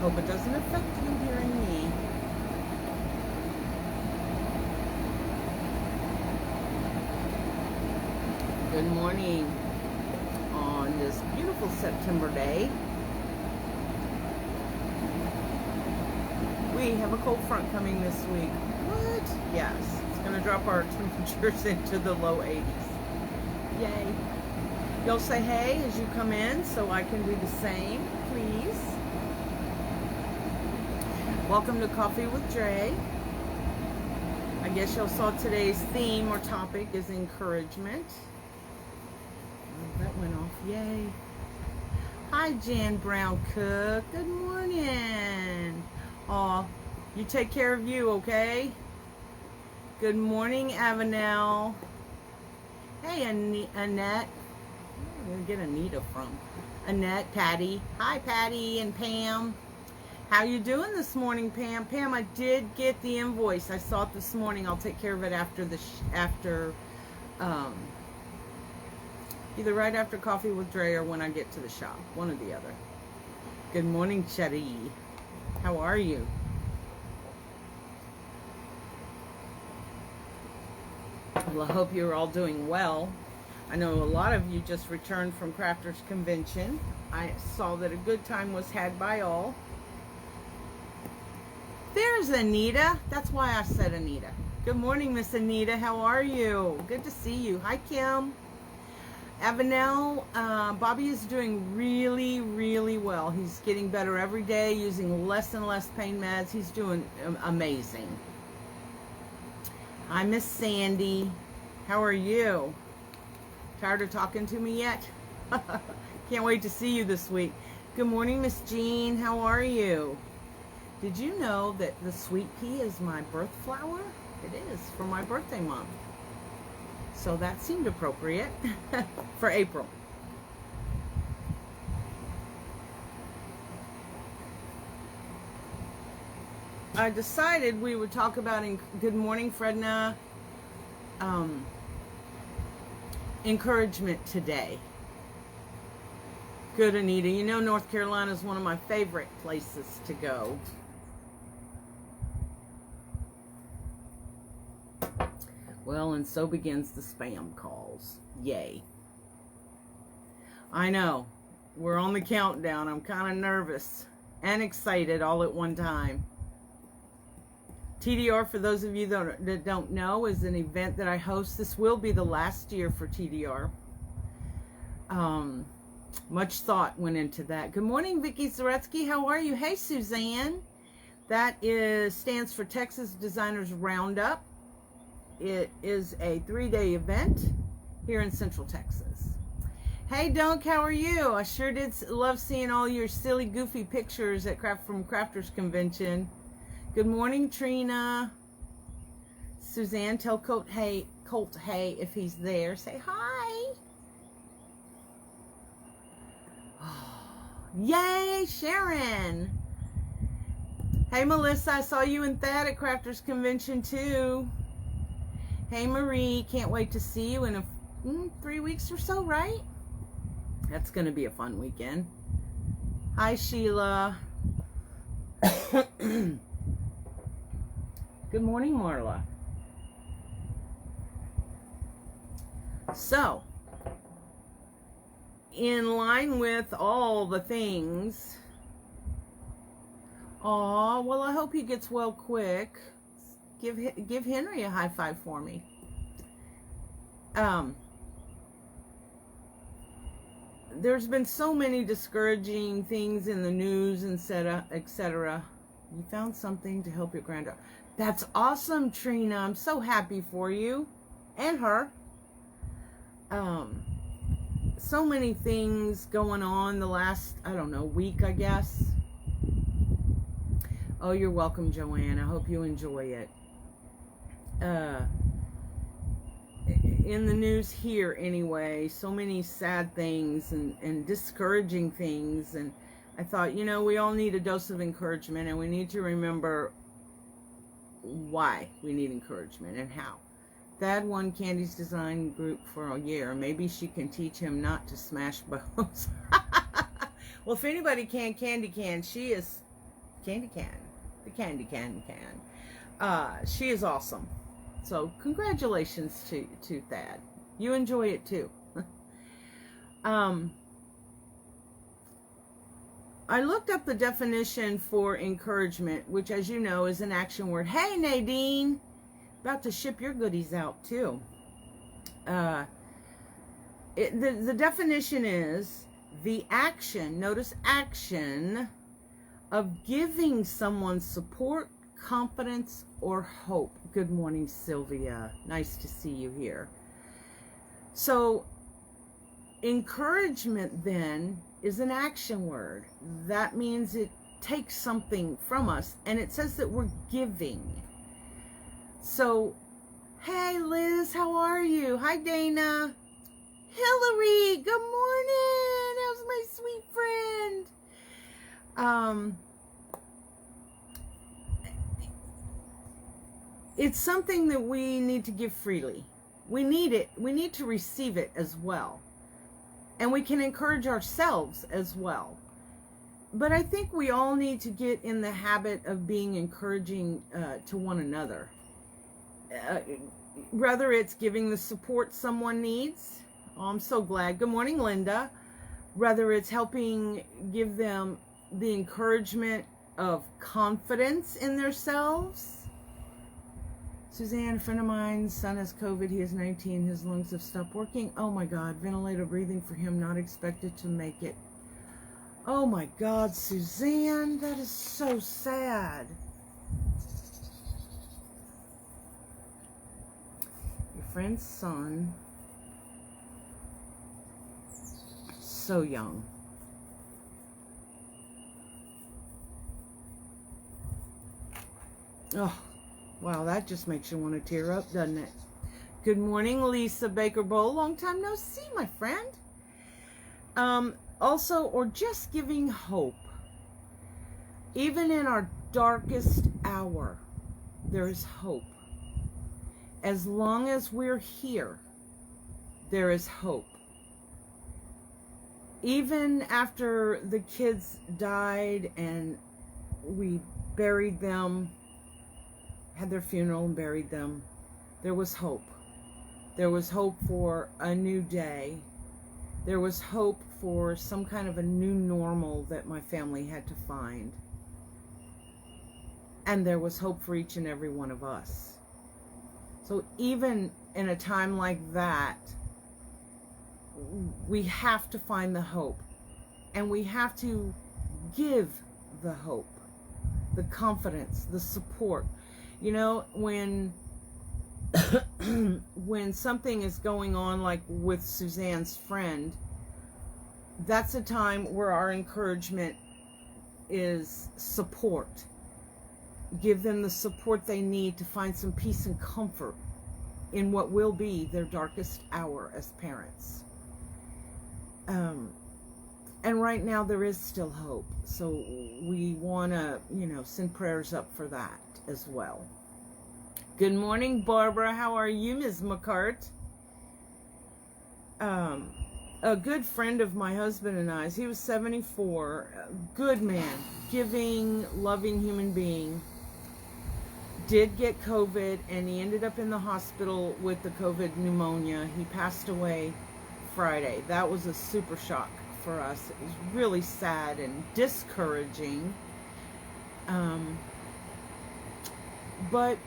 Hope it doesn't affect you hearing me. Good morning on this beautiful September day. We have a cold front coming this week. What? Yes. It's going to drop our temperatures into the low 80s. Yay. You'll say hey as you come in so I can do the same, please. Welcome to Coffee with Drea. I guess y'all saw today's theme or topic is encouragement. Oh, that went off. Yay. Hi, Jan Brown Cook. Good morning. Aw, you take care of you, okay? Good morning, Avenel. Hey, Annette. Where did I get Anita from? Annette, Patty. Hi, Patty and Pam. How you doing this morning, Pam? Pam, I did get the invoice. I saw it this morning. I'll take care of it after either right after Coffee with Drea or when I get to the shop. One or the other. Good morning, Chetty. How are you? Well, I hope you're all doing well. I know a lot of you just returned from Crafters Convention. I saw that a good time was had by all. There's Anita. That's why I said Anita. Good morning, Miss Anita. How are you? Good to see you. Hi, Kim. Avenel, Bobby is doing really, really well. He's getting better every day, using less and less pain meds. He's doing amazing. Hi, Miss Sandy. How are you? Tired of talking to me yet? Can't wait to see you this week. Good morning, Miss Jean. How are you? Did you know that the sweet pea is my birth flower? It is, for my birthday month. So that seemed appropriate for April. I decided we would talk about, good morning, Fredna, encouragement today. Good, Anita. You know North Carolina is one of my favorite places to go. Well, and so begins the spam calls. Yay. I know. We're on the countdown. I'm kind of nervous and excited all at one time. TDR, for those of you that don't know, is an event that I host. This will be the last year for TDR. Much thought went into that. Good morning, Vicki Zaretsky. How are you? Hey, Suzanne. That stands for Texas Designers Roundup. It is a 3-day event here in Central Texas. Hey, Dunk, how are you? I sure did love seeing all your silly, goofy pictures from Crafters Convention. Good morning, Trina. Suzanne, tell Colt hey if he's there. Say hi. Yay, Sharon. Hey, Melissa, I saw you and Thad at Crafters Convention too. Hey, Marie, can't wait to see you in 3 weeks or so, right? That's going to be a fun weekend. Hi, Sheila. Good morning, Marla. So, in line with all the things, well, I hope he gets well quick. Give Henry a high five for me. There's been so many discouraging things in the news, etc. You found something to help your granddaughter. That's awesome, Trina. I'm so happy for you and her. So many things going on the last, I don't know, week, I guess. Oh, you're welcome, Joanne. I hope you enjoy it. In the news here anyway, so many sad things and discouraging things, and I thought, we all need a dose of encouragement, and we need to remember why we need encouragement and how. Thad won Candy's design group for a year. Maybe she can teach him not to smash bows. Well, if anybody can, Candy can. She is Candy Can. The Candy Can. She is awesome. So congratulations to Thad. You enjoy it too. I looked up the definition for encouragement, which, as you know, is an action word. Hey, Nadine, about to ship your goodies out too. The definition is the action, notice action, of giving someone support, confidence, or hope. Good morning, Sylvia. Nice to see you here. So, encouragement then is an action word. That means it takes something from us, and it says that we're giving. So, hey Liz, how are you? Hi Dana. Hillary, good morning. How's my sweet friend? It's something that we need to give freely. We need it. We need to receive it as well. And we can encourage ourselves as well. But I think we all need to get in the habit of being encouraging to one another. Whether it's giving the support someone needs. Oh, I'm so glad. Good morning, Linda. Whether it's helping give them the encouragement of confidence in themselves. Suzanne, a friend of mine's son has COVID. He is 19. His lungs have stopped working. Oh my God. Ventilator breathing for him. Not expected to make it. Oh my God, Suzanne. That is so sad. Your friend's son. So young. Oh. Wow, that just makes you want to tear up, doesn't it? Good morning, Lisa Baker Bowl. Long time no see, my friend. Also, or just giving hope. Even in our darkest hour, there is hope. As long as we're here, there is hope. Even after the kids died and we buried them, had their funeral and buried them, there was hope. There was hope for a new day. There was hope for some kind of a new normal that my family had to find. And there was hope for each and every one of us. So even in a time like that, we have to find the hope. And we have to give the hope, the confidence, the support. You know, when something is going on like with Suzanne's friend, that's a time where our encouragement is support. Give them the support they need to find some peace and comfort in what will be their darkest hour as parents. And right now there is still hope. So we want to, send prayers up for that as well. Good morning, Barbara. How are you, Ms. McCart? A good friend of my husband and I's, he was 74, a good man, giving, loving human being, did get COVID, and he ended up in the hospital with the COVID pneumonia. He passed away Friday. That was a super shock for us. It was really sad and discouraging. But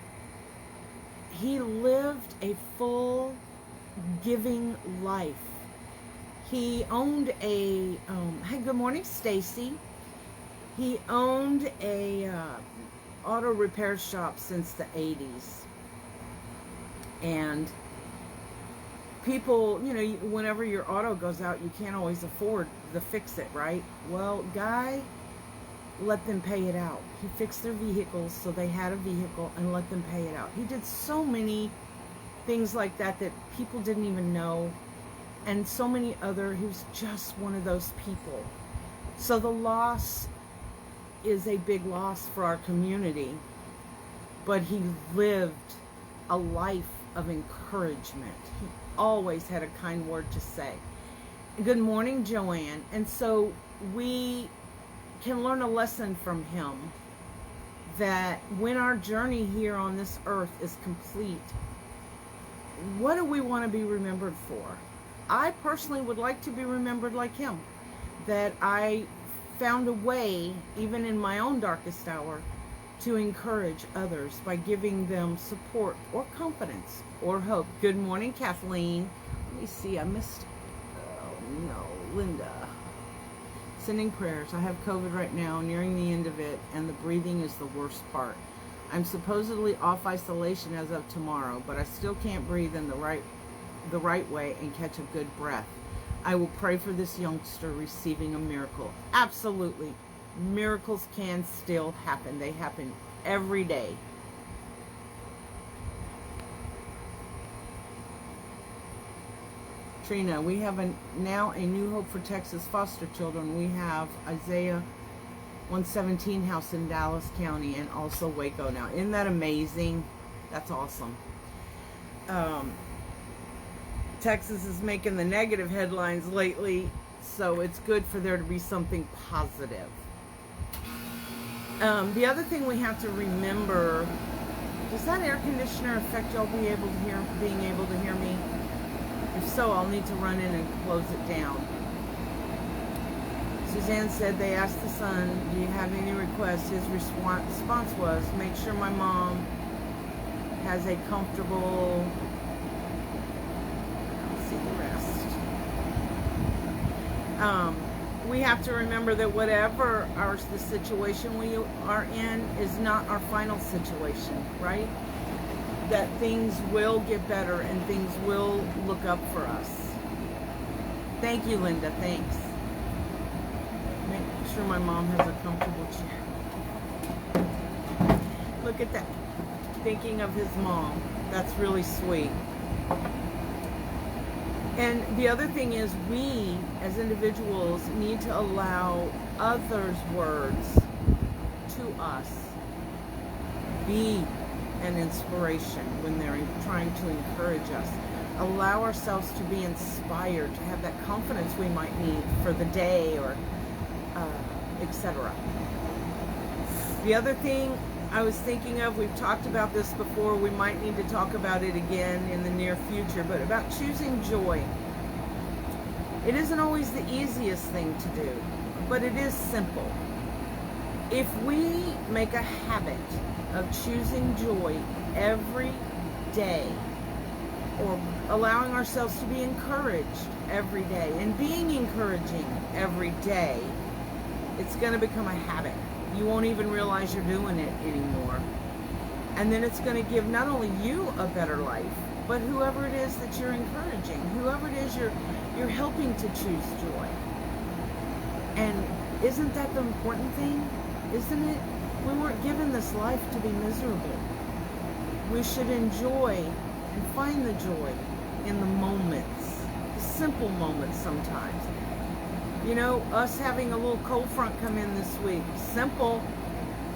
he lived a full giving life. He owned a, hey, good morning, Stacy. He owned a auto repair shop since the 80s. And people, whenever your auto goes out, you can't always afford to fix it, right? Well, guy, let them pay it out. He fixed their vehicles so they had a vehicle and let them pay it out. He did so many things like that that people didn't even know. And so many other, he was just one of those people. So the loss is a big loss for our community. But he lived a life of encouragement. He always had a kind word to say. Good morning, Joanne. And so we can learn a lesson from him that when our journey here on this earth is complete, what do we want to be remembered for? I personally would like to be remembered like him, that I found a way, even in my own darkest hour, to encourage others by giving them support or confidence or hope. Good morning, Kathleen. Let me see, I missed, oh no, Linda. Sending prayers. I have COVID right now, nearing the end of it, and the breathing is the worst part. I'm supposedly off isolation as of tomorrow, but I still can't breathe in the right way and catch a good breath. I will pray for this youngster receiving a miracle. Absolutely. Miracles can still happen. They happen every day. Trina, we have now a new hope for Texas foster children. We have Isaiah 117 house in Dallas County and also Waco now. Isn't that amazing? That's awesome. Texas is making the negative headlines lately, so it's good for there to be something positive. The other thing we have to remember, does that air conditioner affect y'all being able to hear me? If so, I'll need to run in and close it down. Suzanne said they asked the son, do you have any requests? His response was, make sure my mom has a comfortable, I'll see the rest. We have to remember that whatever the situation we are in is not our final situation, right? That things will get better and things will look up for us. Thank you, Linda. Thanks. Make sure my mom has a comfortable chair. Look at that. Thinking of his mom. That's really sweet. And the other thing is, we as individuals need to allow others' words to us be an inspiration when they're trying to encourage us. Allow ourselves to be inspired, to have that confidence we might need for the day, or etc. The other thing I was thinking of, we've talked about this before, we might need to talk about it again in the near future, but about choosing joy. It isn't always the easiest thing to do, but it is simple. If we make a habit of choosing joy every day, or allowing ourselves to be encouraged every day and being encouraging every day, it's going to become a habit. You won't even realize you're doing it anymore. And then it's going to give not only you a better life, but whoever it is that you're encouraging, whoever it is you're helping to choose joy. And isn't that the important thing? Isn't it? We weren't given this life to be miserable. We should enjoy and find the joy in the moments, the simple moments sometimes. You know, us having a little cold front come in this week, simple,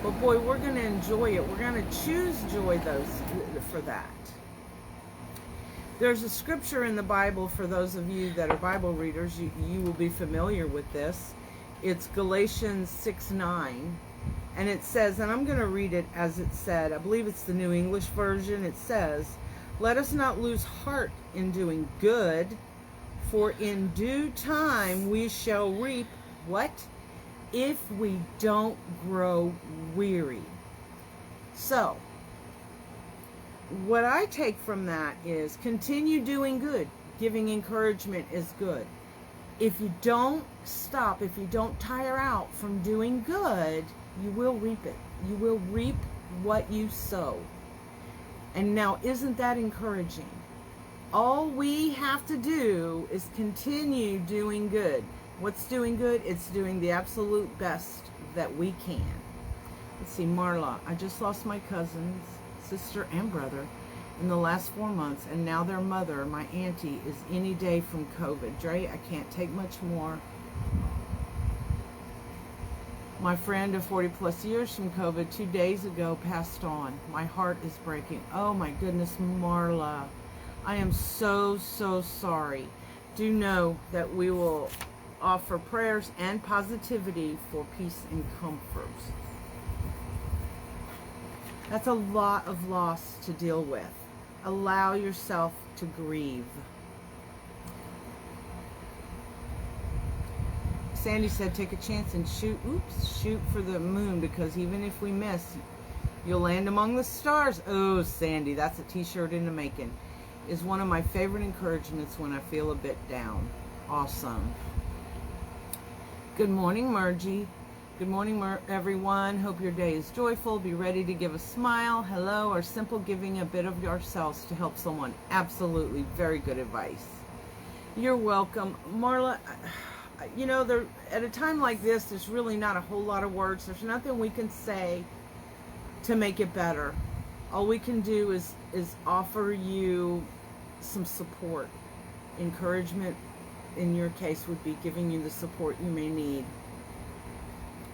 but boy, we're going to enjoy it. We're going to choose joy for that. There's a scripture in the Bible, for those of you that are Bible readers, you will be familiar with this. It's Galatians 6:9, and it says, and I'm going to read it as it said, I believe it's the New English Version. It says, let us not lose heart in doing good, for in due time we shall reap what? If we don't grow weary. So, what I take from that is continue doing good. Giving encouragement is good. If you don't stop, if you don't tire out from doing good, you will reap it. You will reap what you sow. And now, isn't that encouraging? All we have to do is continue doing good. What's doing good? It's doing the absolute best that we can. Let's see, Marla, I just lost my cousins, sister and brother in the last 4 months, and now their mother, my auntie, is any day from COVID. Drea, I can't take much more. My friend of 40 plus years from COVID 2 days ago passed on. My heart is breaking. Oh my goodness, Marla. I am so, so sorry. Do know that we will offer prayers and positivity for peace and comfort. That's a lot of loss to deal with. Allow yourself to grieve. Sandy said, take a chance and shoot for the moon, because even if we miss, you'll land among the stars. Oh, Sandy, that's a t-shirt in the making. Is one of my favorite encouragements when I feel a bit down. Awesome. Good morning, Margie. Good morning, everyone. Hope your day is joyful. Be ready to give a smile, hello, or simple giving a bit of yourselves to help someone. Absolutely. Very good advice. You're welcome. Marla, you know, at a time like this, there's really not a whole lot of words. There's nothing we can say to make it better. All we can do is offer you some support. Encouragement, in your case, would be giving you the support you may need.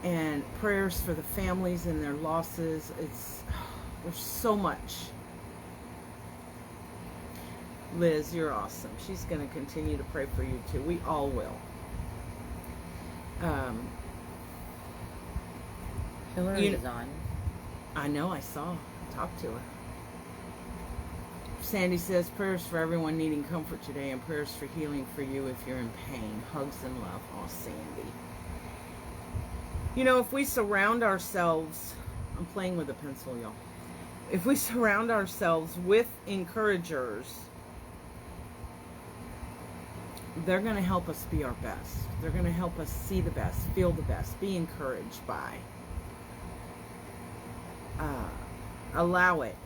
And prayers for the families and their losses. There's so much. Liz, you're awesome. She's going to continue to pray for you too. We all will. Hillary is on. I know, I saw. Talked to her. Sandy says, prayers for everyone needing comfort today, and prayers for healing for you if you're in pain. Hugs and love. Oh, Sandy. You know, if we surround ourselves, I'm playing with a pencil, y'all. If we surround ourselves with encouragers, they're going to help us be our best. They're going to help us see the best, feel the best, be encouraged by. Allow it.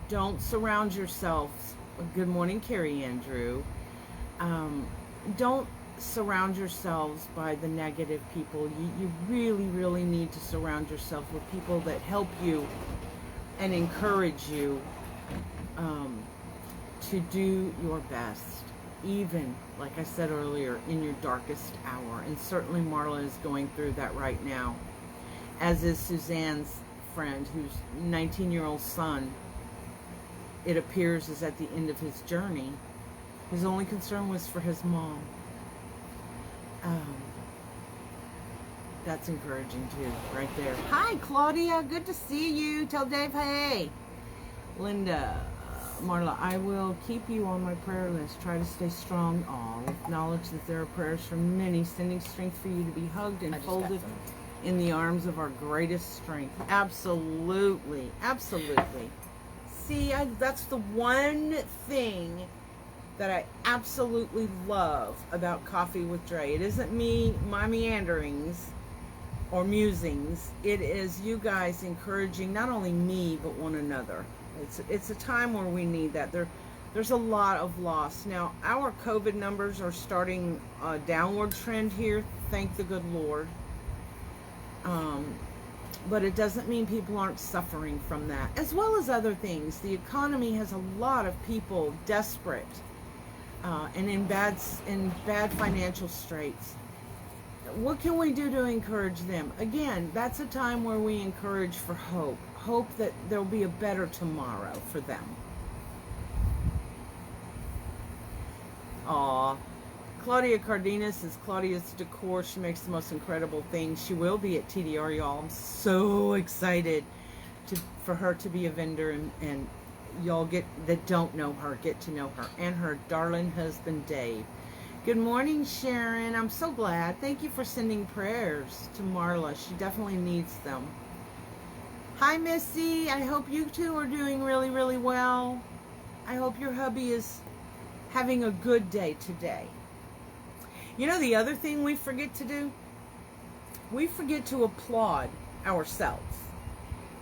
Don't surround yourselves. Good morning, Carrie Andrew. Don't surround yourselves by the negative people. You really, really need to surround yourself with people that help you and encourage you to do your best. Even, like I said earlier, in your darkest hour. And certainly Marla is going through that right now, as is Suzanne's friend, whose 19-year-old son, it appears, is at the end of his journey. His only concern was for his mom. That's encouraging too, right there. Hi, Claudia. Good to see you. Tell Dave, hey. Linda, Marla, I will keep you on my prayer list. Try to stay strong. Acknowledge that there are prayers from many, sending strength for you to be hugged and folded in the arms of our greatest strength. Absolutely. Absolutely. See, that's the one thing that I absolutely love about Coffee with Dre. It isn't my meanderings or musings. It is you guys encouraging not only me, but one another. It's a time where we need that. There's a lot of loss. Now, our COVID numbers are starting a downward trend here, thank the good Lord. But it doesn't mean people aren't suffering from that, as well as other things. The economy has a lot of people desperate and in bad financial straits. What can we do to encourage them? Again, that's a time where we encourage for hope. Hope that there'll be a better tomorrow for them. Aw. Claudia Cardenas is Claudia's Decor. She makes the most incredible things. She will be at TDR, y'all. I'm so excited for her to be a vendor, and y'all that don't know her, get to know her, and her darling husband, Dave. Good morning, Sharon. I'm so glad. Thank you for sending prayers to Marla. She definitely needs them. Hi, Missy. I hope you two are doing really, really well. I hope your hubby is having a good day today. You know, the other thing we forget to do? We forget to applaud ourselves.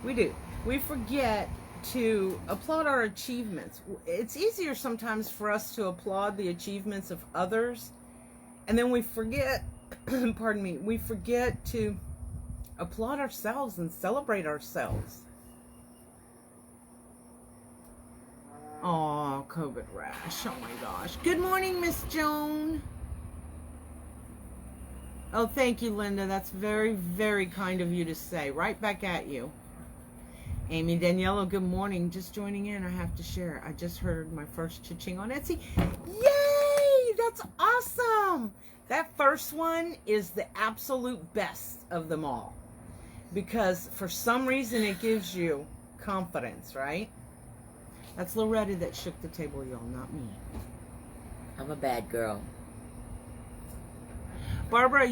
We do. We forget to applaud our achievements. It's easier sometimes for us to applaud the achievements of others, and then we forget, pardon me, we forget to applaud ourselves and celebrate ourselves. Oh, COVID rash. Oh my gosh. Good morning, Miss Joan. Oh, thank you, Linda. That's very, very kind of you to say. Right back at you. Amy Daniela, good morning. Just joining in, I have to share. I just heard my first cha-ching on Etsy. Yay! That's awesome! That first one is the absolute best of them all. because for some reason it gives you confidence, right? That's Loretta that shook the table, y'all, not me. I'm a bad girl. Barbara,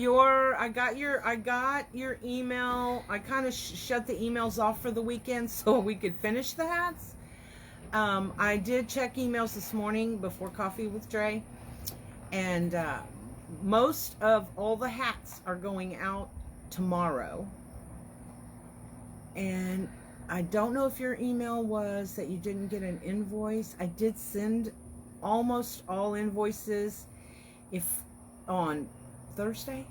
I got your email. I kind of shut the emails off for the weekend so we could finish the hats. I did check emails this morning before Coffee with Dre, and most of all the hats are going out tomorrow. And I don't know if your email was that you didn't get an invoice. I did send almost all invoices on Thursday.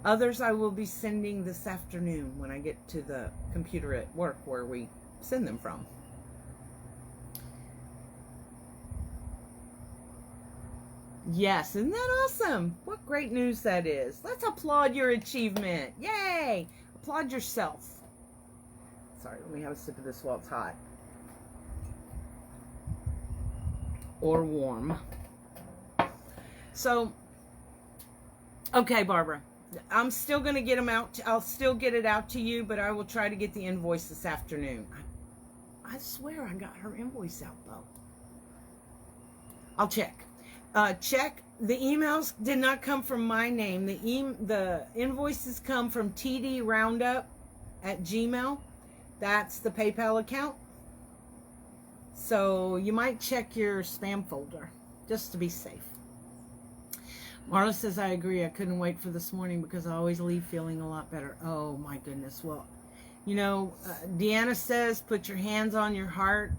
Others I will be sending this afternoon when I get to the computer at work where we send them from. Yes, isn't that awesome? What great news that is. Let's applaud your achievement. Yay! Applaud yourself. Sorry, let me have a sip of this while it's hot. Or warm. So, okay, Barbara. I'm still going to get them out. I'll still get it out to you, but I will try to get the invoice this afternoon. I swear I got her invoice out, though. I'll check. Check. The emails did not come from my name. The invoices come from tdroundup@gmail. That's the PayPal account. So you might check your spam folder just to be safe. Marla says, I agree. I couldn't wait for this morning because I always leave feeling a lot better. Oh, my goodness. Well, you know, Deanna says, put your hands on your heart,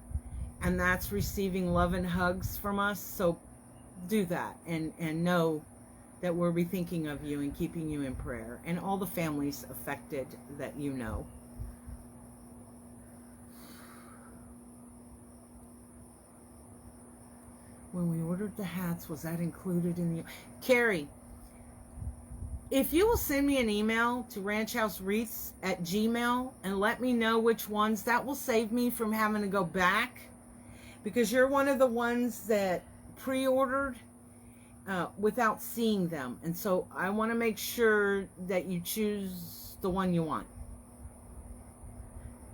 and that's receiving love and hugs from us. So do that and know that we'll be thinking of you and keeping you in prayer and all the families affected that you know. When we ordered the hats, was that included in the... Carrie, if you will send me an email to ranchhousewreaths@gmail and let me know which ones, that will save me from having to go back, because you're one of the ones that pre-ordered without seeing them. And so I want to make sure that you choose the one you want.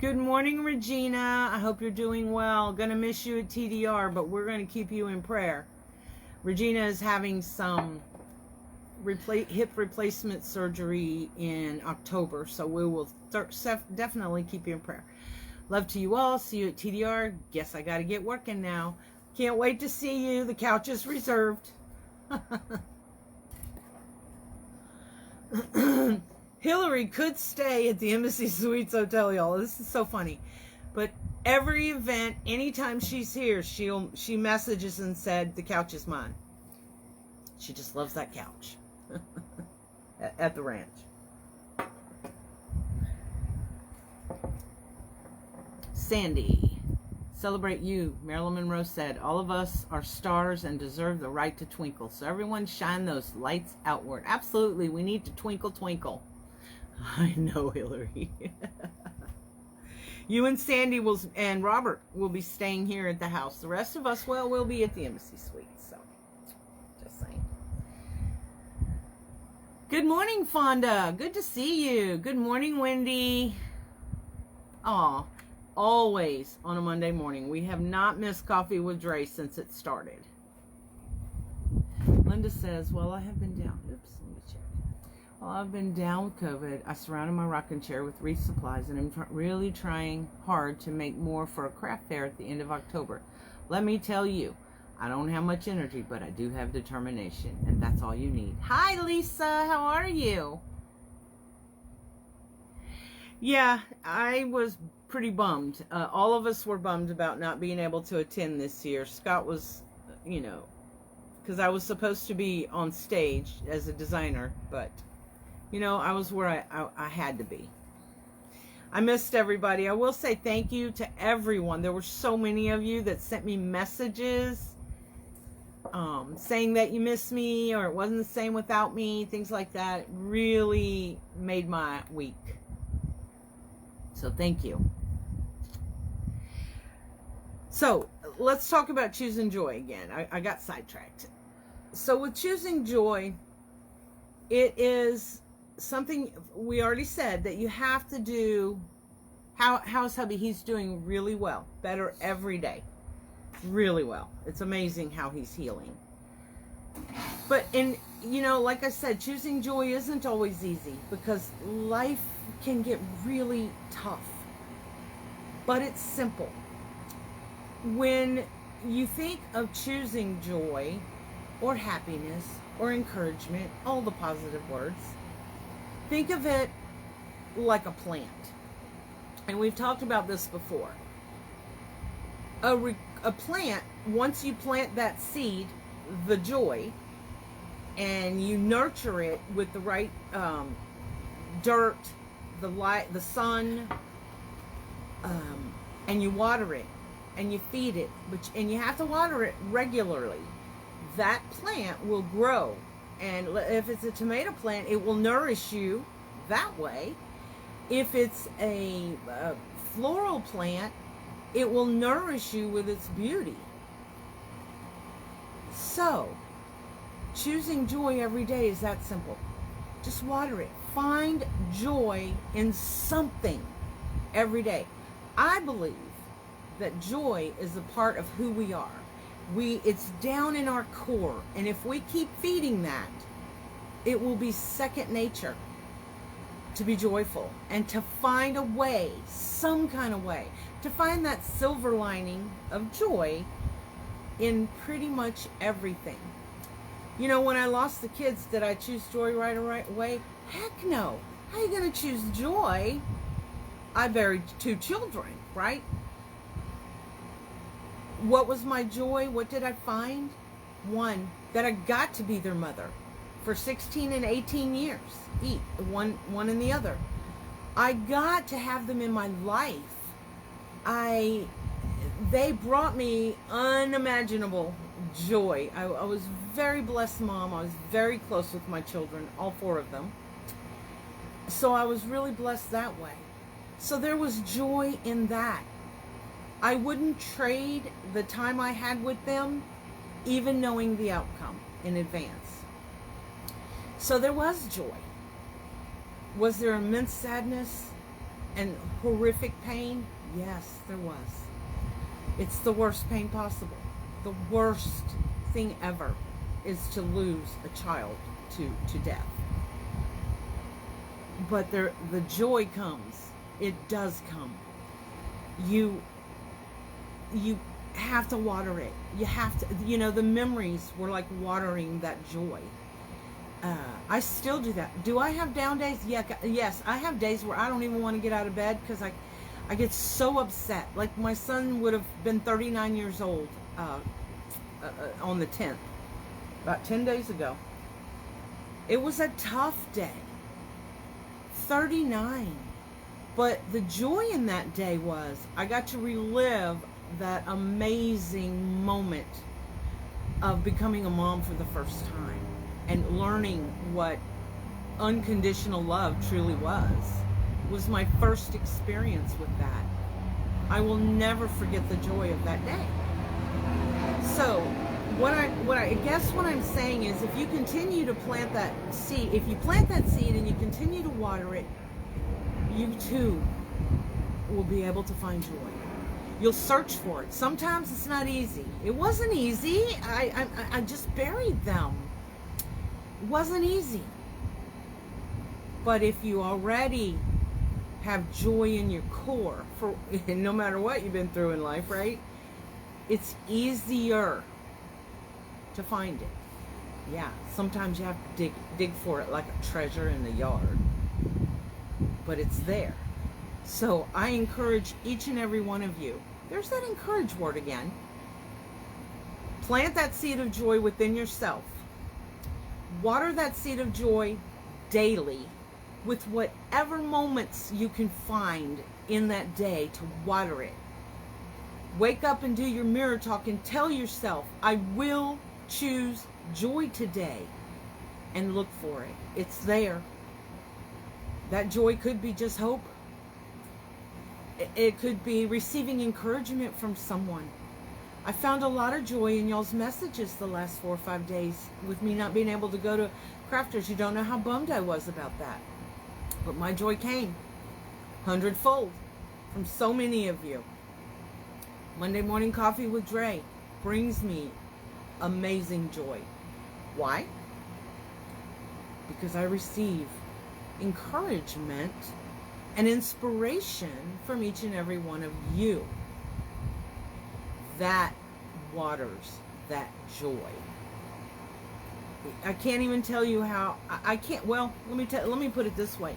Good morning, Regina. I hope you're doing well. Gonna miss you at TDR, but we're going to keep you in prayer. Regina is having some hip replacement surgery in October, so we will definitely keep you in prayer. Love to you all. See you at TDR. Guess I got to get working now. Can't wait to see you. The couch is reserved. Hillary could stay at the Embassy Suites Hotel, y'all. This is so funny. But every event, anytime she's here, she messages and said, the couch is mine. She just loves that couch at the ranch. Sandy, celebrate you. Marilyn Monroe said, all of us are stars and deserve the right to twinkle. So everyone shine those lights outward. Absolutely, we need to twinkle, twinkle. I know, Hillary. You and Sandy and Robert will be staying here at the house. The rest of us, well, we'll be at the Embassy Suites. So, just saying. Good morning, Fonda. Good to see you. Good morning, Wendy. Aw, always on a Monday morning. We have not missed Coffee with Dre since it started. Linda says, well, I have been down. Oops, let me check. Well, I've been down with COVID. I surrounded my rocking chair with wreath supplies, and I'm really trying hard to make more for a craft fair at the end of October. Let me tell you, I don't have much energy, but I do have determination, and that's all you need. Hi, Lisa. How are you? Yeah, I was pretty bummed. All of us were bummed about not being able to attend this year. Scott was, you know, because I was supposed to be on stage as a designer, but... you know, I was where I had to be. I missed everybody. I will say thank you to everyone. There were so many of you that sent me messages saying that you missed me or it wasn't the same without me, things like that. It really made my week. So thank you. So let's talk about choosing joy again. I got sidetracked. So with choosing joy, it is something we already said that you have to do. How's hubby? He's doing really well, better every day, really well. It's amazing how he's healing. But like I said, choosing joy isn't always easy because life can get really tough. But it's simple. When you think of choosing joy or happiness or encouragement, all the positive words, think of it like a plant. And we've talked about this before. A plant, once you plant that seed, the joy, and you nurture it with the right dirt, the light, the sun, and you water it and you feed it, and you have to water it regularly, that plant will grow. And if it's a tomato plant, it will nourish you that way. If it's a floral plant, it will nourish you with its beauty. So, choosing joy every day is that simple. Just water it. Find joy in something every day. I believe that joy is a part of who we are. It's down in our core, and if we keep feeding that, it will be second nature to be joyful and to find a way, some kind of way, to find that silver lining of joy in pretty much everything. When I lost the kids, did I choose joy right away? Heck no. How are you going to choose joy? I buried 2 children, right? What was my joy? What did I find? One, that I got to be their mother for 16 and 18 years, one and the other. I got to have them in my life. They brought me unimaginable joy. I was very blessed mom. I was very close with my children, all 4 of them. So I was really blessed that way. So there was joy in that. I wouldn't trade the time I had with them, even knowing the outcome in advance. So there was joy. Was there immense sadness and horrific pain? Yes, there was. It's the worst pain possible. The worst thing ever is to lose a child to death. But the joy comes. It does come. You have to water it. You have to, the memories were like watering that joy. I still do that. Do I have down days? Yes, I have days where I don't even want to get out of bed because I get so upset. Like my son would have been 39 years old on the 10th, about 10 days ago. It was a tough day. 39. But the joy in that day was I got to relive that amazing moment of becoming a mom for the first time and learning what unconditional love truly was my first experience with that. I will never forget the joy of that day. So what I guess what I'm saying is, if you continue to plant that seed, if you plant that seed and you continue to water it, you too will be able to find joy. You'll search for it. Sometimes it's not easy. It wasn't easy. I just buried them. It wasn't easy. But if you already have joy in your core, for no matter what you've been through in life, right? It's easier to find it. Yeah, sometimes you have to dig for it like a treasure in the yard. But it's there. So I encourage each and every one of you. There's that encourage word again. Plant that seed of joy within yourself. Water that seed of joy daily with whatever moments you can find in that day to water it. Wake up and do your mirror talk and tell yourself, I will choose joy today, and look for it. It's there. That joy could be just hope. It could be receiving encouragement from someone. I found a lot of joy in y'all's messages the last 4 or 5 days with me not being able to go Crafters, you don't know how bummed I was about that. But my joy came 100-fold from so many of you. Monday Morning Coffee with Drea brings me amazing joy. Why? Because I receive encouragement and inspiration from each and every one of you. That waters that joy. I can't even tell you how. I can't. Well, let me put it this way.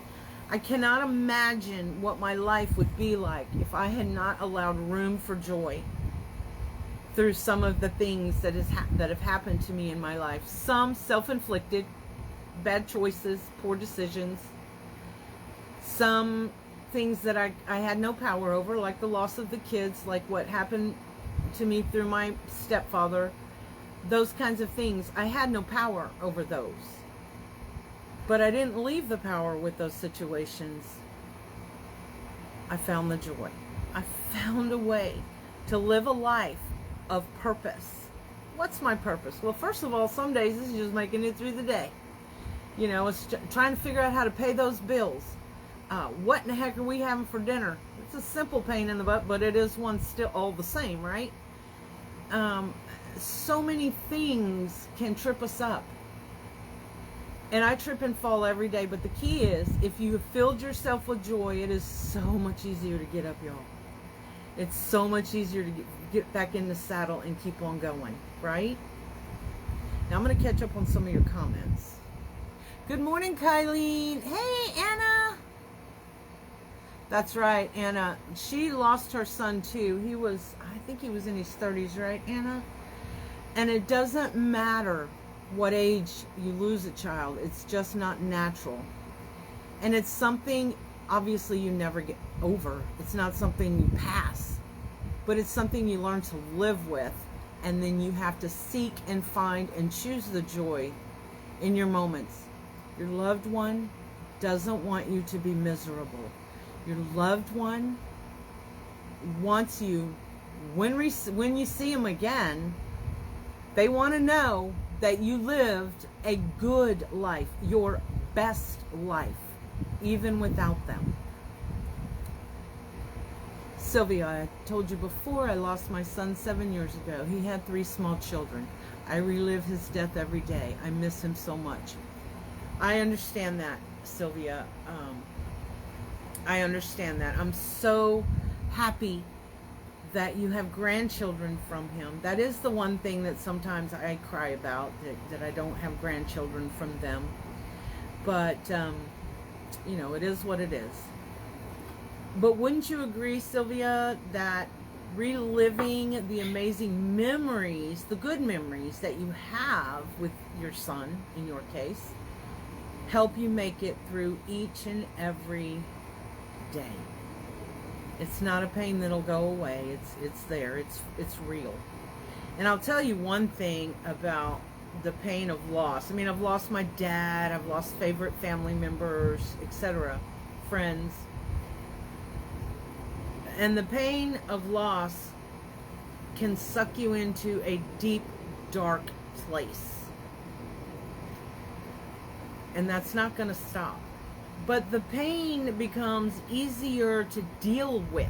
I cannot imagine what my life would be like if I had not allowed room for joy through some of the things that have happened to me in my life. Some self-inflicted, bad choices, poor decisions. Some things that I had no power over, like the loss of the kids, like what happened to me through my stepfather. Those kinds of things, I had no power over those. But I didn't leave the power with those situations. I found the joy. I found a way to live a life of purpose. What's my purpose? Well, first of all, some days it's just making it through the day. You know, it's trying to figure out how to pay those bills. What in the heck are we having for dinner? It's a simple pain in the butt, but it is one still all the same, right? So many things can trip us up. And I trip and fall every day, but the key is, if you have filled yourself with joy, it is so much easier to get up, y'all. It's so much easier to get back in the saddle and keep on going, right? Now I'm going to catch up on some of your comments. Good morning, Kylene. Hey, Anna. That's right, Anna. She lost her son too. I think he was in his 30s, right, Anna? And it doesn't matter what age you lose a child. It's just not natural. And it's something, obviously, you never get over. It's not something you pass. But it's something you learn to live with. And then you have to seek and find and choose the joy in your moments. Your loved one doesn't want you to be miserable. Your loved one wants you, when you see them again, they want to know that you lived a good life, your best life, even without them. Sylvia, I told you before, I lost my son 7 years ago. He had 3 small children. I relive his death every day. I miss him so much. I understand that, Sylvia. I understand that. I'm so happy that you have grandchildren from him. That is the one thing that sometimes I cry about, that I don't have grandchildren from them. But, you know, it is what it is. But wouldn't you agree, Sylvia, that reliving the amazing memories, the good memories that you have with your son, in your case, help you make it through each and every day? It's not a pain that'll go away. It's there. It's real. And I'll tell you one thing about the pain of loss. I mean, I've lost my dad. I've lost favorite family members, etc., friends. And the pain of loss can suck you into a deep, dark place. And that's not going to stop. But the pain becomes easier to deal with.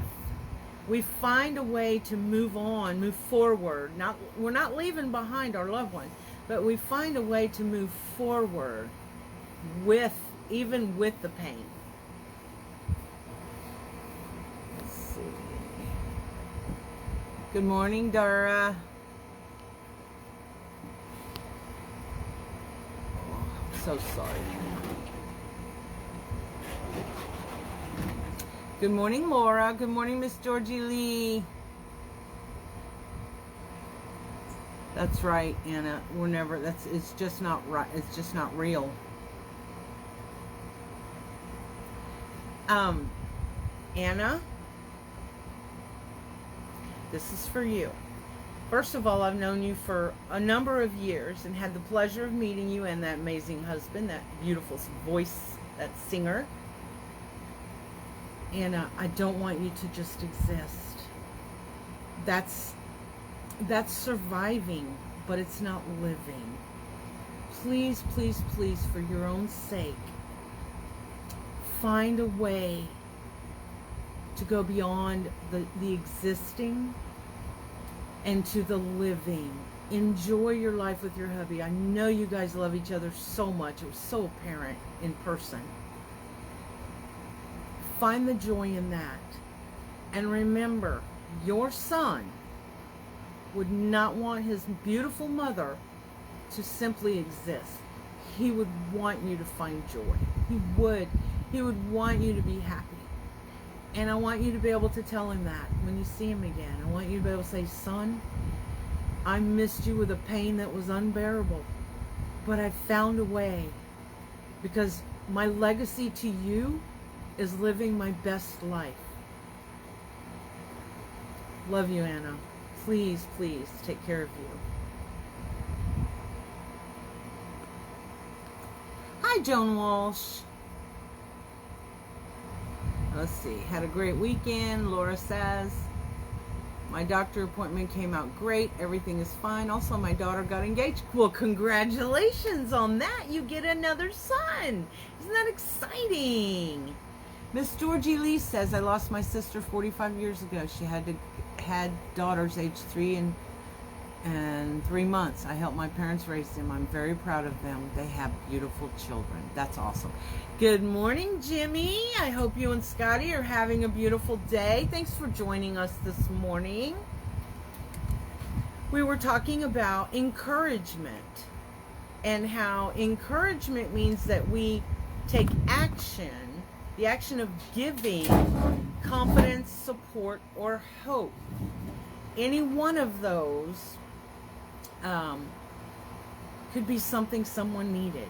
We find a way to move on, move forward. We're not leaving behind our loved one, but we find a way to move forward even with the pain. Let's see. Good morning, Drea. Oh, I'm so sorry. Good morning, Laura. Good morning, Miss Georgie Lee. That's right, Anna. It's just not right. It's just not real. Anna, this is for you. First of all, I've known you for a number of years and had the pleasure of meeting you and that amazing husband, that beautiful voice, that singer. Anna, I don't want you to just exist. That's surviving, but it's not living. please, please, please, for your own sake, find a way to go beyond the existing and to the living. Enjoy your life with your hubby. I know you guys love each other so much. It was so apparent in person. Find the joy in that. And remember, your son would not want his beautiful mother to simply exist. He would want you to find joy. He would want you to be happy. And I want you to be able to tell him that when you see him again. I want you to be able to say, son, I missed you with a pain that was unbearable, but I found a way, because my legacy to you is living my best life. Love you, Anna. Please, please take care of you. Hi, Joan Walsh. Let's see. Had a great weekend, Laura says. My doctor appointment came out great. Everything is fine. Also, my daughter got engaged. Well, congratulations on that. You get another son. Isn't that exciting? Miss Georgie Lee says, I lost my sister 45 years ago. She had daughters aged 3 and 3 months. I helped my parents raise them. I'm very proud of them. They have beautiful children. That's awesome. Good morning, Jimmy. I hope you and Scotty are having a beautiful day. Thanks for joining us this morning. We were talking about encouragement and how encouragement means that we take action, the action of giving confidence, support, or hope. Any one of those could be something someone needed.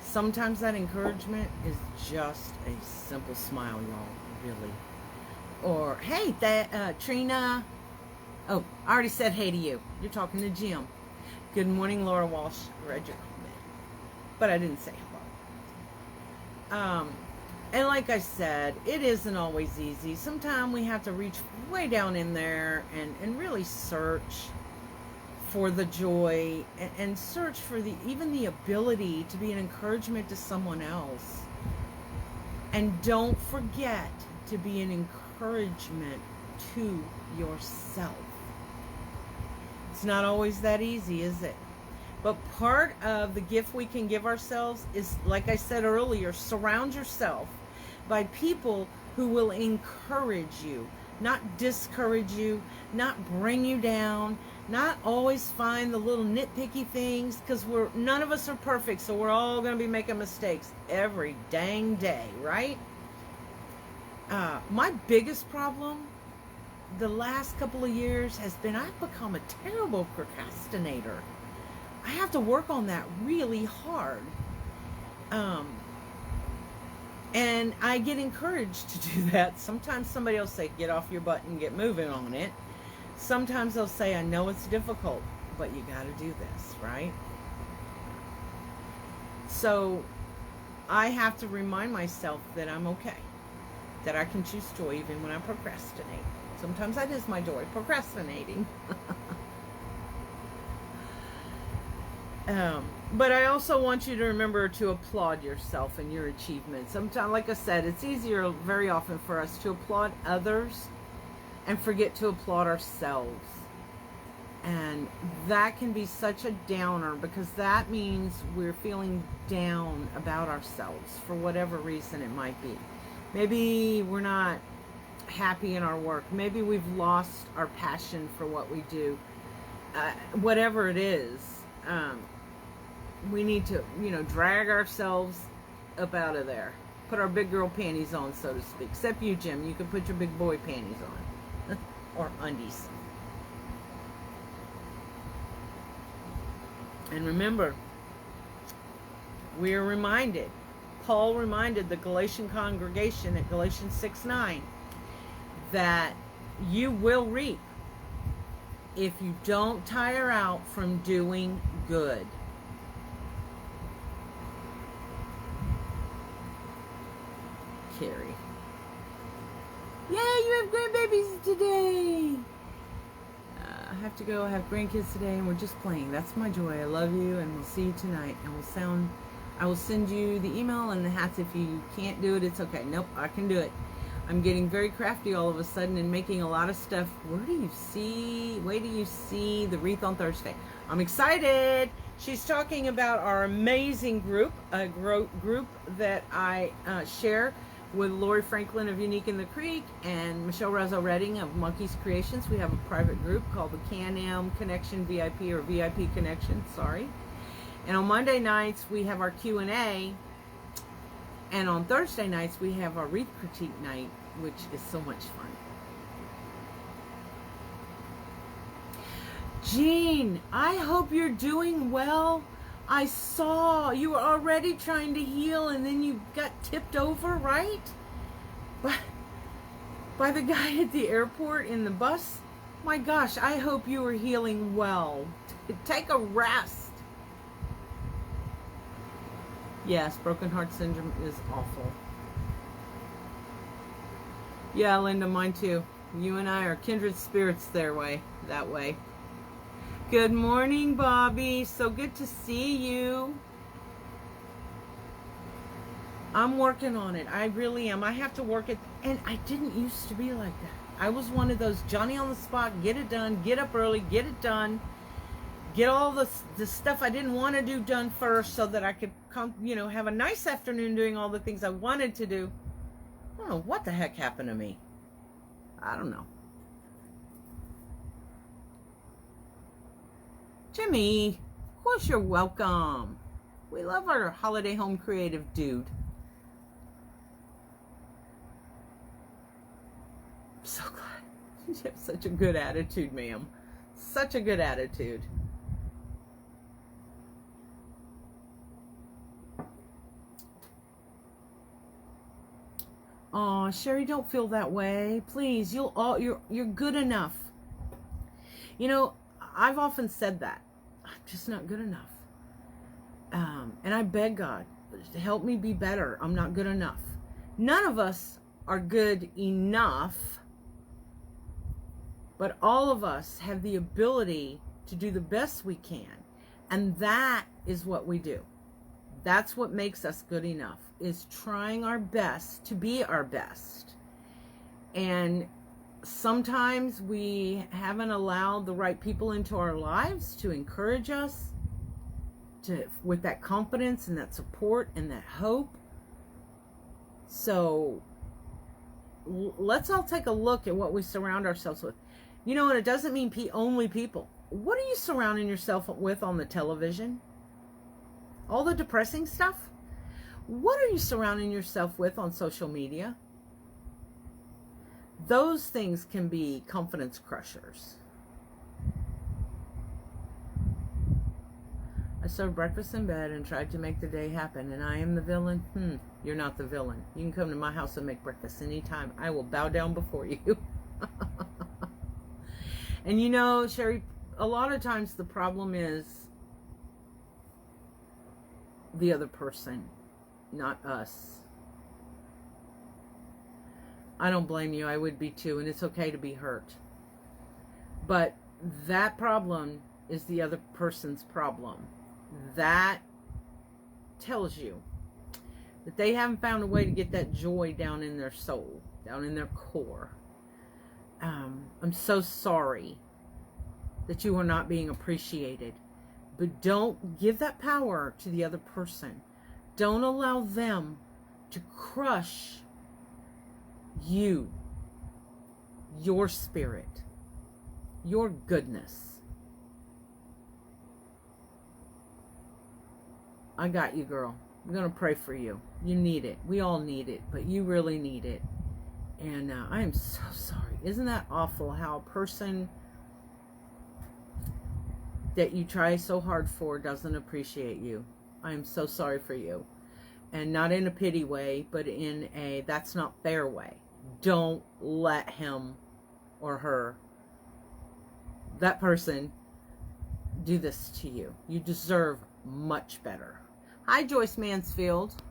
Sometimes that encouragement is just a simple smile, y'all, really. Or, hey, Trina. Oh, I already said hey to you. You're talking to Jim. Good morning, Laura Walsh. Read your comment. But I didn't say hello. And like I said, it isn't always easy. Sometimes we have to reach way down in there and really search for the joy and search for even the ability to be an encouragement to someone else. And don't forget to be an encouragement to yourself. It's not always that easy, is it? But part of the gift we can give ourselves is, like I said earlier, surround yourself by people who will encourage you, not discourage you, not bring you down, not always find the little nitpicky things, because none of us are perfect, so we're all going to be making mistakes every dang day, right? My biggest problem the last couple of years has been I've become a terrible procrastinator. I have to work on that really hard. And I get encouraged to do that. Sometimes somebody will say, get off your butt and get moving on it. Sometimes they'll say, I know it's difficult, but you got to do this, right? So I have to remind myself that I'm okay, that I can choose joy even when I procrastinate. Sometimes that is my joy, procrastinating. But I also want you to remember to applaud yourself and your achievements. Sometimes, like I said, it's easier very often for us to applaud others and forget to applaud ourselves. And that can be such a downer, because that means we're feeling down about ourselves for whatever reason it might be. Maybe we're not happy in our work. Maybe we've lost our passion for what we do. Whatever it is, we need to, drag ourselves up out of there. Put our big girl panties on, so to speak. Except you, Jim. You can put your big boy panties on. Or undies. And remember, we are reminded, Paul reminded the Galatian congregation at Galatians 6:9 that you will reap if you don't tire out from doing good. Carrie. Yay, you have grandbabies today. have to go. I have grandkids today, and we're just playing. That's my joy. I love you, and we'll see you tonight. And I will send you the email and the hats. If you can't do it, it's okay. Nope, I can do it. I'm getting very crafty all of a sudden and making a lot of stuff. Wait till you see the wreath on Thursday. I'm excited. She's talking about our amazing group, a group that I share with Lori Franklin of Unique in the Creek and Michelle Razzo Redding of Monkeys Creations. We have a private group called the Can-Am Connection VIP, or VIP Connection, sorry. And on Monday nights, we have our Q&A. And on Thursday nights, we have our wreath critique night, which is so much fun. Jean, I hope you're doing well. I saw you were already trying to heal, and then you got tipped over, right? By the guy at the airport in the bus. My gosh, I hope you are healing well. Take a rest. Yes, broken heart syndrome is awful. Yeah, Linda, mine too. You and I are kindred spirits that way. Good morning, Bobby. So good to see you. I'm working on it. I really am. I have to work it. And I didn't used to be like that. I was one of those Johnny on the spot, get it done, get up early, get it done. Get all the stuff I didn't want to do done first so that I could come, have a nice afternoon doing all the things I wanted to do. I don't know what the heck happened to me. I don't know. Jimmy, of course you're welcome. We love our holiday home creative dude. I'm so glad. You have such a good attitude, ma'am. Such a good attitude. Oh, Sherry, don't feel that way. Please, you're good enough. I've often said that. I'm just not good enough. And I beg God to help me be better. I'm not good enough. None of us are good enough, but all of us have the ability to do the best we can. And that is what we do. That's what makes us good enough, is trying our best to be our best. And sometimes we haven't allowed the right people into our lives to encourage us with that confidence and that support and that hope. So let's all take a look at what we surround ourselves with. And it doesn't mean only people. What are you surrounding yourself with on the television? All the depressing stuff? What are you surrounding yourself with on social media? Those things can be confidence crushers. I served breakfast in bed and tried to make the day happen, and I am the villain? You're not the villain. You can come to my house and make breakfast anytime. I will bow down before you. And Sherry, a lot of times the problem is the other person, not us. I don't blame you. I would be too, and it's okay to be hurt. But that problem is the other person's problem. That tells you that they haven't found a way to get that joy down in their soul, down in their core. I'm so sorry that you are not being appreciated. But don't give that power to the other person. Don't allow them to crush you, your spirit, your goodness. I got you, girl. I'm going to pray for you. You need it. We all need it, but you really need it. And I am so sorry. Isn't that awful how a person that you try so hard for doesn't appreciate you? I am so sorry for you. And not in a pity way, but in a that's not fair way. Don't let him or her, that person, do this to you. You deserve much better. Hi, Joyce Mansfield.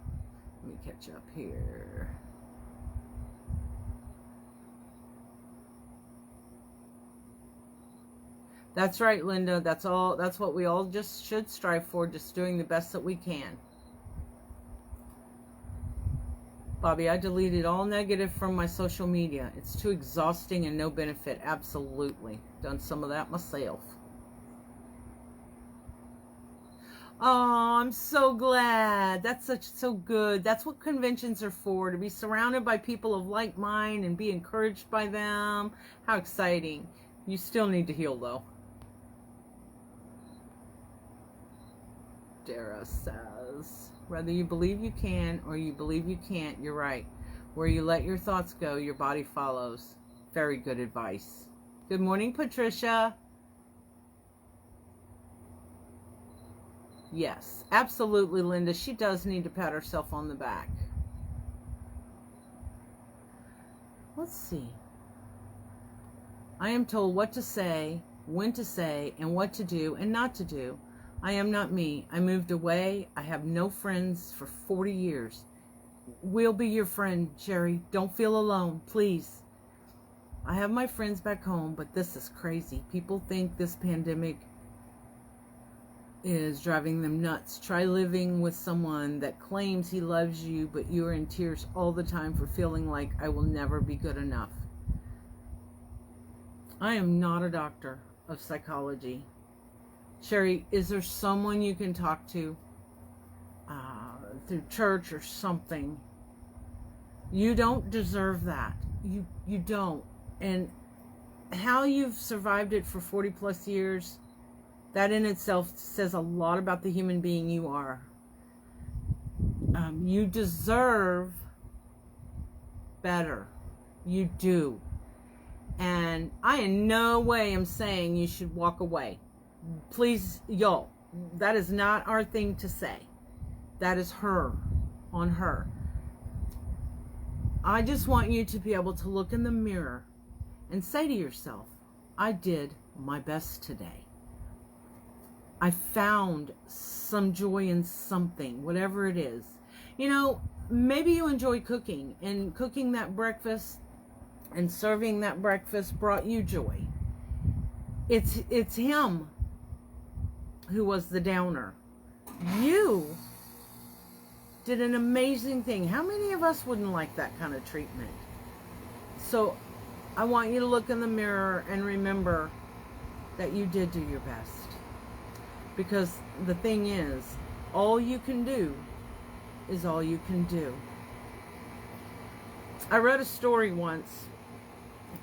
Let me catch up here. That's right, Linda. That's all. That's what we all just should strive for, just doing the best that we can. Bobby, I deleted all negative from my social media. It's too exhausting and no benefit. Absolutely. Done some of that myself. Oh, I'm so glad. That's so good. That's what conventions are for, to be surrounded by people of like mind and be encouraged by them. How exciting. You still need to heal, though. Drea says, whether you believe you can or you believe you can't, you're right. Where you let your thoughts go, your body follows. Very good advice. Good morning, Patricia. Yes, absolutely, Linda. She does need to pat herself on the back. Let's see. I am told what to say, when to say, and what to do and not to do. I am not me. I moved away. I have no friends for 40 years. We'll be your friend, Sherry. Don't feel alone, please. I have my friends back home, but this is crazy. People think this pandemic is driving them nuts. Try living with someone that claims he loves you, but you are in tears all the time for feeling like I will never be good enough. I am not a doctor of psychology. Sherry, is there someone you can talk to through church or something? You don't deserve that. You don't. And how you've survived it for 40 plus years, that in itself says a lot about the human being you are. You deserve better. You do. And I in no way am saying you should walk away. Please, y'all, that is not our thing to say. That is her, on her. I just want you to be able to look in the mirror and say to yourself, I did my best today. I found some joy in something, whatever it is. You know, maybe you enjoy cooking, and cooking that breakfast and serving that breakfast brought you joy. It's him who was the downer. You did an amazing thing. How many of us wouldn't like that kind of treatment? So I want you to look in the mirror and remember that you did do your best. Because the thing is, all you can do is all you can do. I read a story once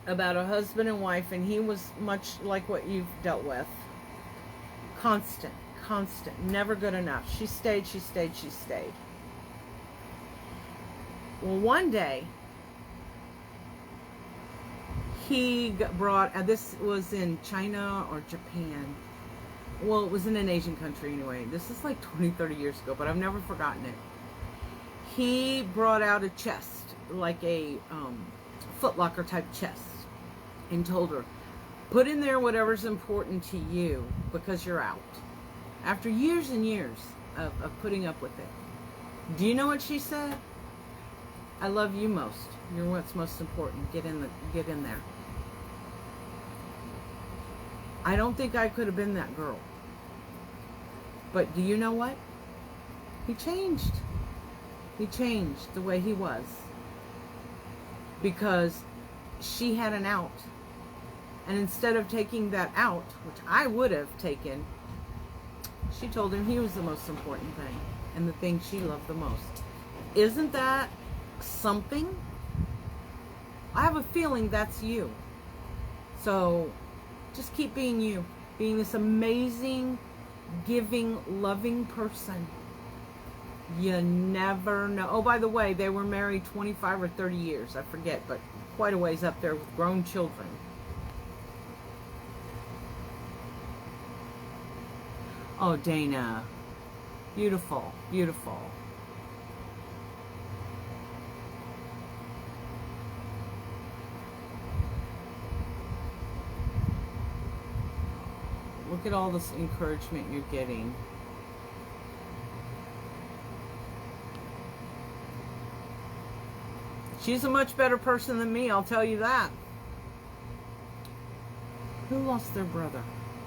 about a husband and wife, and he was much like what you've dealt with. Constant, never good enough. She stayed. Well, one day, he brought, this was in China or Japan. Well, it was in an Asian country anyway. This is like 20, 30 years ago, but I've never forgotten it. He brought out a chest, like a Foot Locker type chest, and told her, put in there whatever's important to you because you're out. After years and years of putting up with it. Do you know what she said? I love you most. You're what's most important. Get in there. I don't think I could have been that girl. But do you know what? He changed. He changed the way he was. Because she had an out. And instead of taking that out, which I would have taken, she told him he was the most important thing. And the thing she loved the most. Isn't that something? I have a feeling that's you. So just keep being you. Being this amazing, giving, loving person. You never know. Oh, by the way, they were married 25 or 30 years. I forget, but quite a ways up there with grown children. Oh, Dana. Beautiful, beautiful. Look at all this encouragement you're getting. She's a much better person than me, I'll tell you that. Who lost their brother?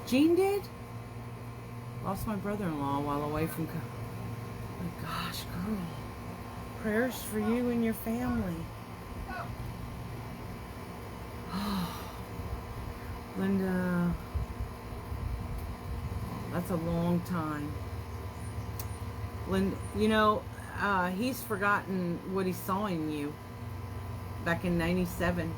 Jean did? Lost my brother-in-law while away from... My gosh, girl. Prayers for you and your family. Linda... That's a long time. Linda, you know, he's forgotten what he saw in you back in 97.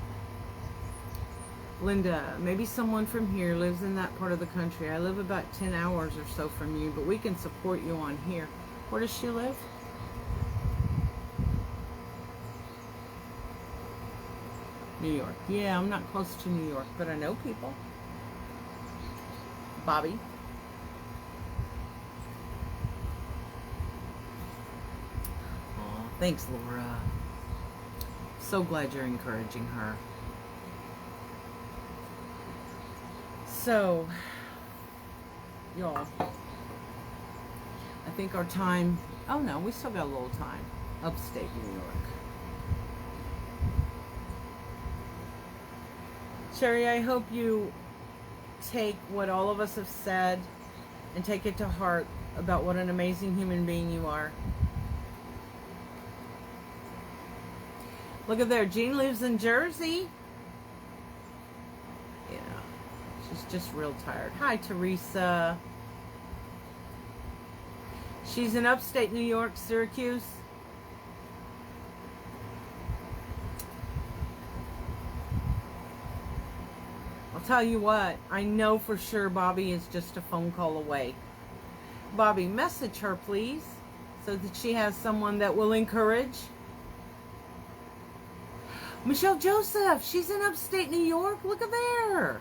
Linda, maybe someone from here lives in that part of the country. I live about 10 hours or so from you, but we can support you on here. Where does she live? New York. Yeah, I'm not close to New York, but I know people. Bobby. Aw, thanks, Laura. So glad you're encouraging her. So, y'all, I think our time, oh no, we still got a little time. Upstate New York. Sherry, I hope you take what all of us have said and take it to heart about what an amazing human being you are. Look at there, Jean lives in Jersey. Yeah, she's just real tired. Hi, Teresa. She's in upstate New York, Syracuse. I'll tell you what, I know for sure Bobby is just a phone call away. Bobby, message her, please, so that she has someone that will encourage. Michelle Joseph, she's in upstate New York. Look at there.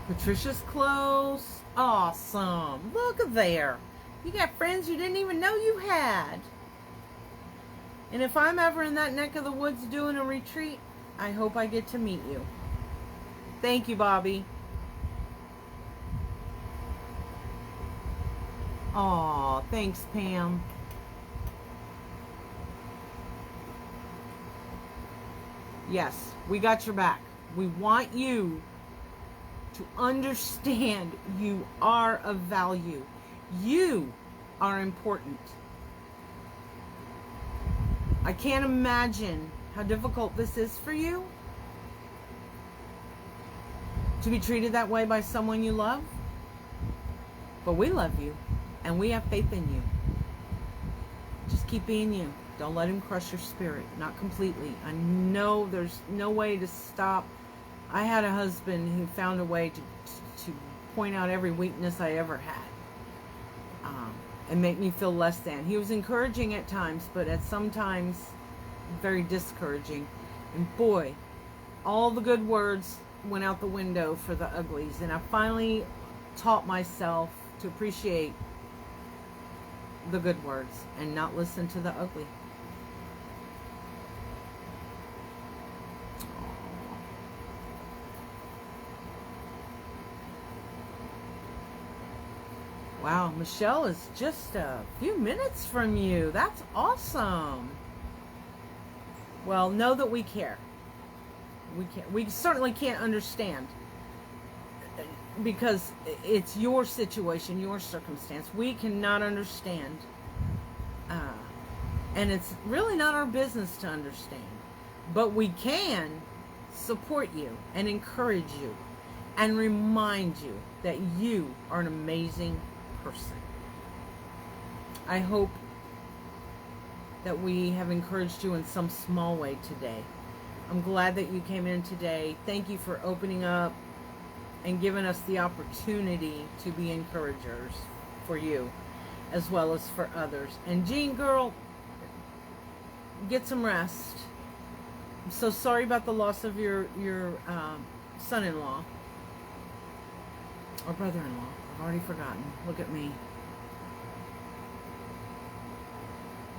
Patricia's close. Awesome. Look at there. You got friends you didn't even know you had. And if I'm ever in that neck of the woods doing a retreat, I hope I get to meet you. Thank you, Bobby. Aw, thanks, Pam. Yes, we got your back. We want you to understand you are of value. You are important. I can't imagine how difficult this is for you to be treated that way by someone you love. But we love you and we have faith in you. Just keep being you. Don't let him crush your spirit. Not completely. I know there's no way to stop. I had a husband who found a way to point out every weakness I ever had. And make me feel less than. He was encouraging at times, but at some times very discouraging. And boy, all the good words went out the window for the uglies. And I finally taught myself to appreciate the good words and not listen to the ugly. Wow, Michelle is just a few minutes from you. That's awesome. Well, know that we care. We certainly can't understand because it's your situation, your circumstance. We cannot understand. And it's really not our business to understand. But we can support you and encourage you and remind you that you are an amazing person. I hope that we have encouraged you in some small way today. I'm glad that you came in today. Thank you for opening up and giving us the opportunity to be encouragers for you as well as for others. And Jean, girl, get some rest. I'm so sorry about the loss of your son-in-law or brother-in-law. I've already forgotten. Look at me.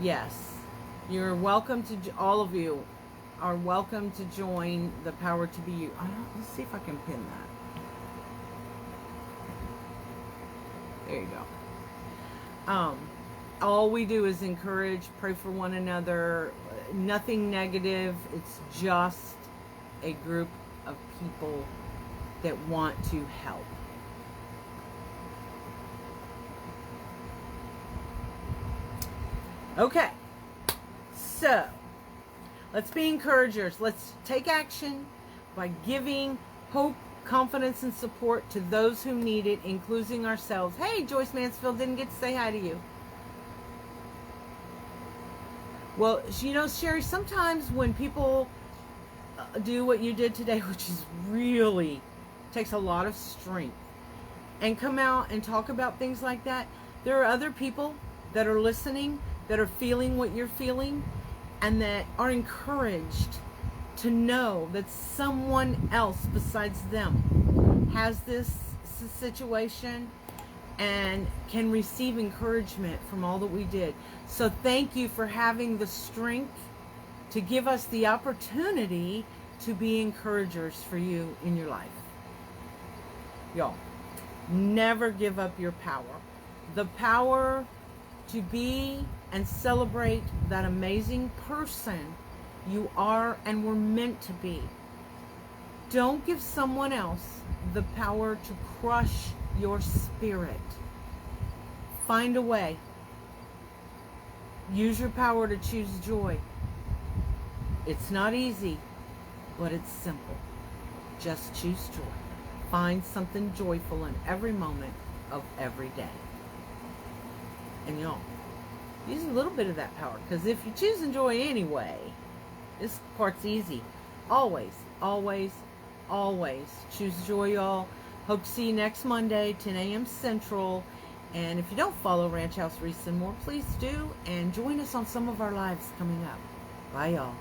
Yes, you're welcome to, all of you are welcome to join the Power to Be You. Let's see if I can pin that. There you go. All we do is encourage, pray for one another. Nothing negative. It's just a group of people that want to help. Okay, so let's be encouragers. Let's take action by giving hope, confidence, and support to those who need it, including ourselves. Hey, Joyce Mansfield, didn't get to say hi to you. Well, you know, Sherry, sometimes when people do what you did today, which is really takes a lot of strength, and come out and talk about things like that, there are other people that are listening, that are feeling what you're feeling, and that are encouraged to know that someone else besides them has this situation and can receive encouragement from all that we did. So thank you for having the strength to give us the opportunity to be encouragers for you in your life. Y'all, never give up your power. The power to be and celebrate that amazing person you are and were meant to be. Don't give someone else the power to crush your spirit. Find a way. Use your power to choose joy. It's not easy, but it's simple. Just choose joy. Find something joyful in every moment of every day. And y'all, use a little bit of that power, because if you choose joy anyway, this part's easy. Always, always, always choose joy, y'all. Hope to see you next Monday, 10 a.m. Central. And if you don't follow Ranch House Reese and More, please do. And join us on some of our lives coming up. Bye, y'all.